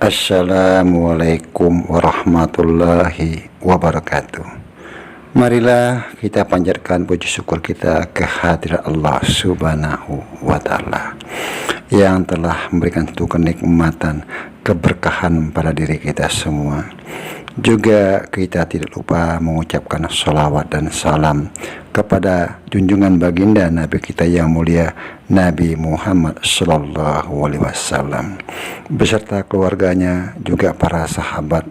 Assalamualaikum warahmatullahi wabarakatuh. Marilah kita panjatkan puji syukur kita kehadirat Allah Subhanahu wa Ta'ala yang telah memberikan satu kenikmatan, keberkahan pada diri kita semua. Juga kita tidak lupa mengucapkan salawat dan salam kepada junjungan baginda Nabi kita yang mulia, Nabi Muhammad Sallallahu Alaihi Wasallam, beserta keluarganya, juga para sahabat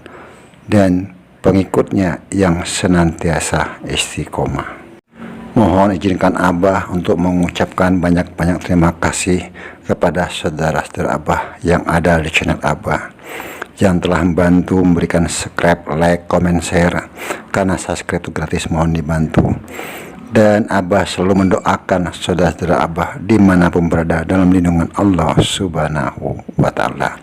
dan pengikutnya yang senantiasa istiqomah. Mohon izinkan Abah untuk mengucapkan banyak-banyak terima kasih kepada saudara-saudara Abah yang ada di channel Abah, yang telah membantu memberikan subscribe, like, comment, share. Karena subscribe itu gratis, mohon dibantu. Dan Abah selalu mendoakan saudara-saudara Abah dimanapun berada dalam lindungan Allah Subhanahu wa Ta'ala,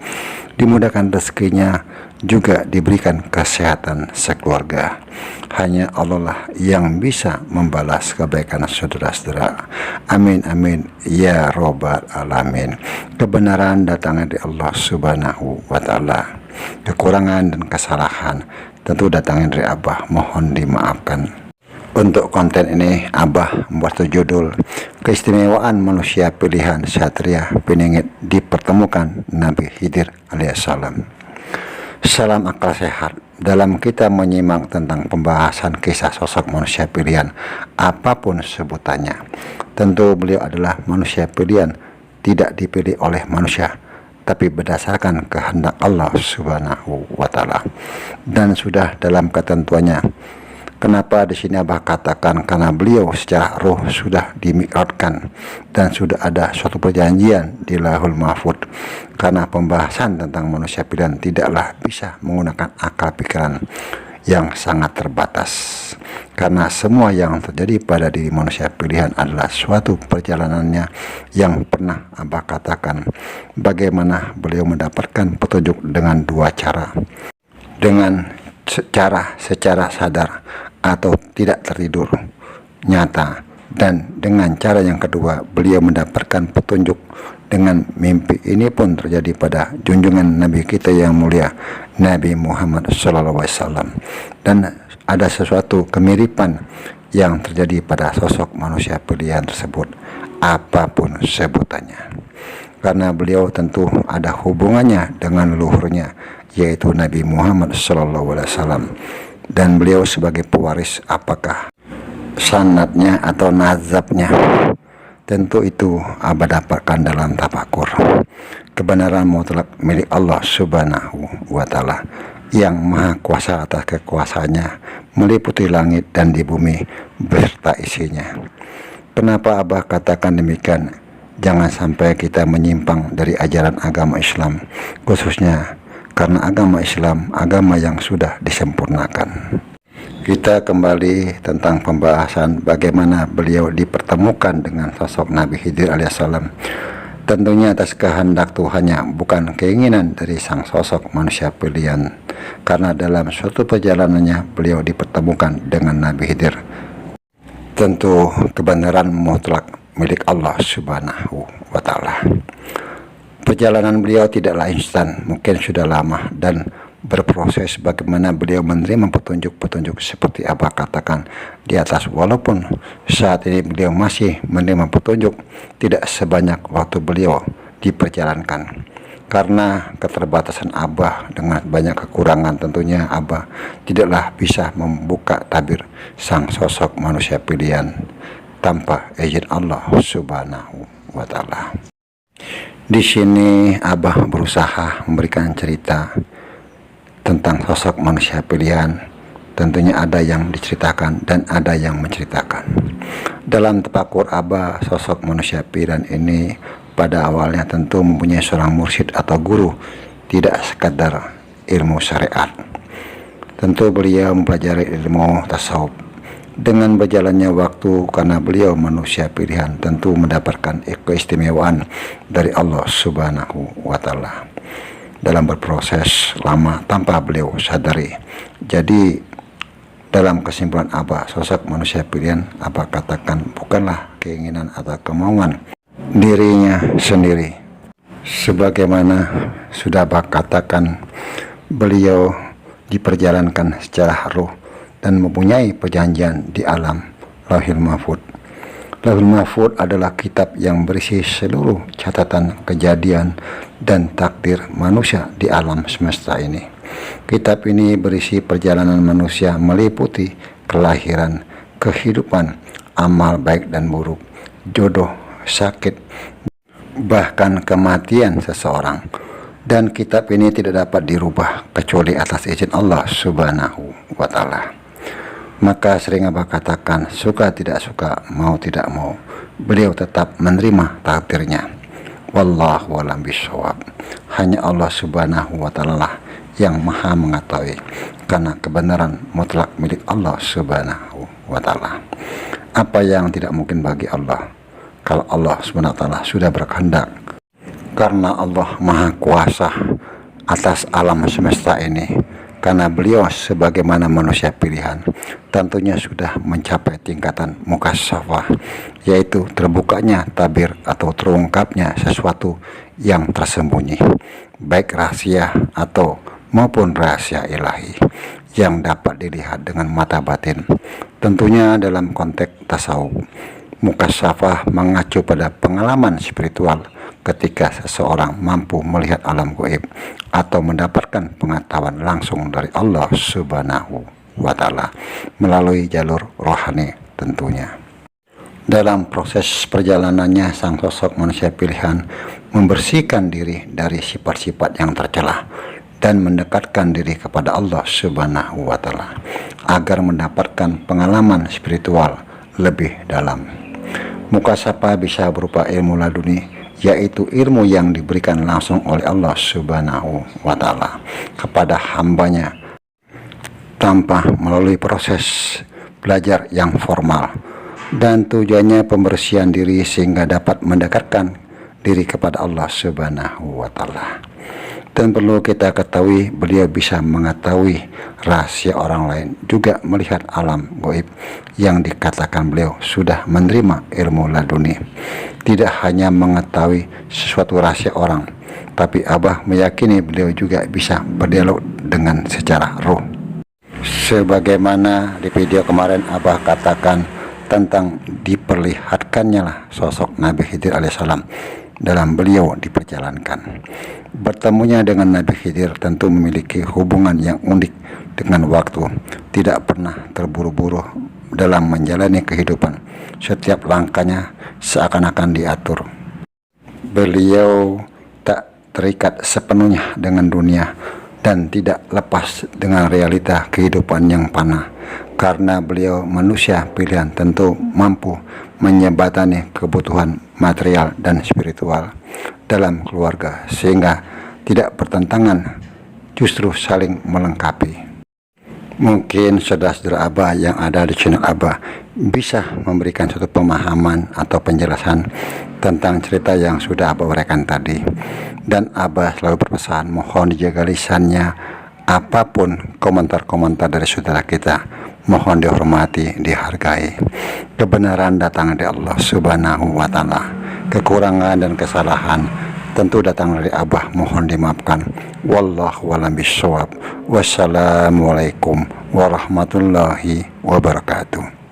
dimudahkan rezekinya, juga diberikan kesehatan sekeluarga. Hanya Allah lah yang bisa membalas kebaikan saudara-saudara. Amin amin ya robbal alamin. Kebenaran datangnya dari Allah Subhanahu wa Ta'ala. Kekurangan dan kesalahan tentu datangnya dari Abah, mohon dimaafkan. Untuk konten ini Abah membuat judul Keistimewaan Manusia Pilihan Satria Piningit Dipertemukan Nabi Khidir alaihissalam. Salam akal sehat. Dalam kita menyimak tentang pembahasan kisah sosok manusia pilihan, apapun sebutannya, tentu beliau adalah manusia pilihan, tidak dipilih oleh manusia, tapi berdasarkan kehendak Allah Subhanahu wa Ta'ala, dan sudah dalam ketentuannya. Kenapa di sini Abah katakan? Karena beliau secara roh sudah dimi'rajkan dan sudah ada suatu perjanjian di Lauhul Mahfuz. Karena pembahasan tentang manusia pilihan tidaklah bisa menggunakan akal pikiran yang sangat terbatas. Karena semua yang terjadi pada diri manusia pilihan adalah suatu perjalanannya yang pernah Abah katakan. Bagaimana beliau mendapatkan petunjuk dengan dua cara. Dengan secara sadar atau tidak tertidur nyata, dan dengan cara yang kedua beliau mendapatkan petunjuk dengan mimpi. Ini pun terjadi pada junjungan Nabi kita yang mulia, Nabi Muhammad SAW, dan ada sesuatu kemiripan yang terjadi pada sosok manusia pilihan tersebut, apapun sebutannya, karena beliau tentu ada hubungannya dengan leluhurnya, yaitu Nabi Muhammad SAW. Dan beliau sebagai pewaris, apakah sanadnya atau nazabnya, tentu itu Abah dapatkan dalam tafakur. Kebenaran mutlak milik Allah Subhanahu wa Ta'ala yang maha kuasa atas kekuasaannya, meliputi langit dan di bumi beserta isinya. Kenapa Abah katakan demikian? Jangan sampai kita menyimpang dari ajaran agama Islam, khususnya karena agama Islam agama yang sudah disempurnakan. Kita kembali tentang pembahasan bagaimana beliau dipertemukan dengan sosok Nabi Khidir alaihissalam. Tentunya atas kehendak Tuhannya, bukan keinginan dari sang sosok manusia pilihan. Karena dalam suatu perjalanannya beliau dipertemukan dengan Nabi Khidir. Tentu kebenaran mutlak milik Allah Subhanahu wa Ta'ala. Perjalanan beliau tidaklah instan, mungkin sudah lama dan berproses. Bagaimana beliau menerima petunjuk-petunjuk seperti Abah katakan di atas. Walaupun saat ini beliau masih menerima petunjuk, tidak sebanyak waktu beliau diperjalankan. Karena keterbatasan Abah dengan banyak kekurangan, tentunya Abah tidaklah bisa membuka tabir sang sosok manusia pilihan tanpa izin Allah Subhanahu wa Ta'ala. Di sini Abah berusaha memberikan cerita tentang sosok manusia pilihan. Tentunya ada yang diceritakan dan ada yang menceritakan. Dalam tafakur Abah, sosok manusia pilihan ini pada awalnya tentu mempunyai seorang mursyid atau guru, tidak sekadar ilmu syariat. Tentu beliau mempelajari ilmu tasawuf. Dengan berjalannya waktu, karena beliau manusia pilihan, tentu mendapatkan keistimewaan dari Allah Subhanahu wa Ta'ala dalam berproses lama tanpa beliau sadari. Jadi dalam kesimpulan Abah, sosok manusia pilihan Abah katakan bukanlah keinginan atau kemauan dirinya sendiri, Sebagaimana sudah Abah katakan, beliau diperjalankan secara ruh dan mempunyai perjanjian di alam Lauhil Mahfuz. Lauhil Mahfuz adalah kitab yang berisi seluruh catatan kejadian dan takdir manusia di alam semesta ini. Kitab ini berisi perjalanan manusia meliputi kelahiran, kehidupan, amal baik dan buruk, jodoh, sakit, bahkan kematian seseorang. Dan kitab ini tidak dapat dirubah kecuali atas izin Allah Subhanahu wa Ta'ala. Maka sering Abah katakan, suka tidak suka, mau tidak mau, beliau tetap menerima takdirnya. Wallahu a'lam bishawab. Hanya Allah Subhanahu wa Ta'ala yang maha mengetahui, karena kebenaran mutlak milik Allah Subhanahu wa Ta'ala. Apa yang tidak mungkin bagi Allah kalau Allah Subhanahu wa Ta'ala sudah berkehendak? Karena Allah maha kuasa atas alam semesta ini, karena beliau sebagaimana manusia pilihan tentunya sudah mencapai tingkatan mukasyafah, yaitu terbukanya tabir atau terungkapnya sesuatu yang tersembunyi, baik rahasia atau maupun rahasia ilahi yang dapat dilihat dengan mata batin. Tentunya dalam konteks tasawuf, mukasyafah mengacu pada pengalaman spiritual ketika seseorang mampu melihat alam gaib atau mendapatkan pengetahuan langsung dari Allah Subhanahu wa Ta'ala melalui jalur rohani tentunya. Dalam proses perjalanannya, sang sosok manusia pilihan membersihkan diri dari sifat-sifat yang tercela dan mendekatkan diri kepada Allah Subhanahu wa Ta'ala agar mendapatkan pengalaman spiritual lebih dalam. Mukasyafah bisa berupa ilmu laduni, yaitu ilmu yang diberikan langsung oleh Allah Subhanahu wa Ta'ala kepada hambanya tanpa melalui proses belajar yang formal, dan tujuannya pembersihan diri sehingga dapat mendekatkan diri kepada Allah Subhanahu wa Ta'ala. Dan perlu kita ketahui, beliau bisa mengetahui rahasia orang lain, juga melihat alam gaib yang dikatakan beliau sudah menerima ilmu laduni. Tidak hanya mengetahui sesuatu rahasia orang, tapi Abah meyakini beliau juga bisa berdialog dengan secara ruh. Sebagaimana di video kemarin Abah katakan tentang diperlihatkannya lah sosok Nabi Khidir alaihissalam dalam beliau diperjalankan. Bertemunya dengan Nabi Khidir tentu memiliki hubungan yang unik dengan waktu, tidak pernah terburu-buru dalam menjalani kehidupan. Setiap langkahnya seakan-akan diatur. Beliau tak terikat sepenuhnya dengan dunia dan tidak lepas dengan realita kehidupan yang fana. Karena beliau manusia pilihan, tentu mampu menyebatani kebutuhan material dan spiritual dalam keluarga, sehingga tidak bertentangan, justru saling melengkapi. Mungkin saudara-saudara Abah yang ada di channel Abah bisa memberikan suatu pemahaman atau penjelasan tentang cerita yang sudah Abah uraikan tadi. Dan Abah selalu berpesan, mohon dijaga lisannya. Apapun komentar-komentar dari saudara kita, mohon dihormati, dihargai. Kebenaran datang dari Allah Subhanahu wa Ta'ala. Kekurangan dan kesalahan tentu datang dari Abah, mohon dimaafkan. Wallahu a'lam bishawab. Wassalamualaikum warahmatullahi wabarakatuh.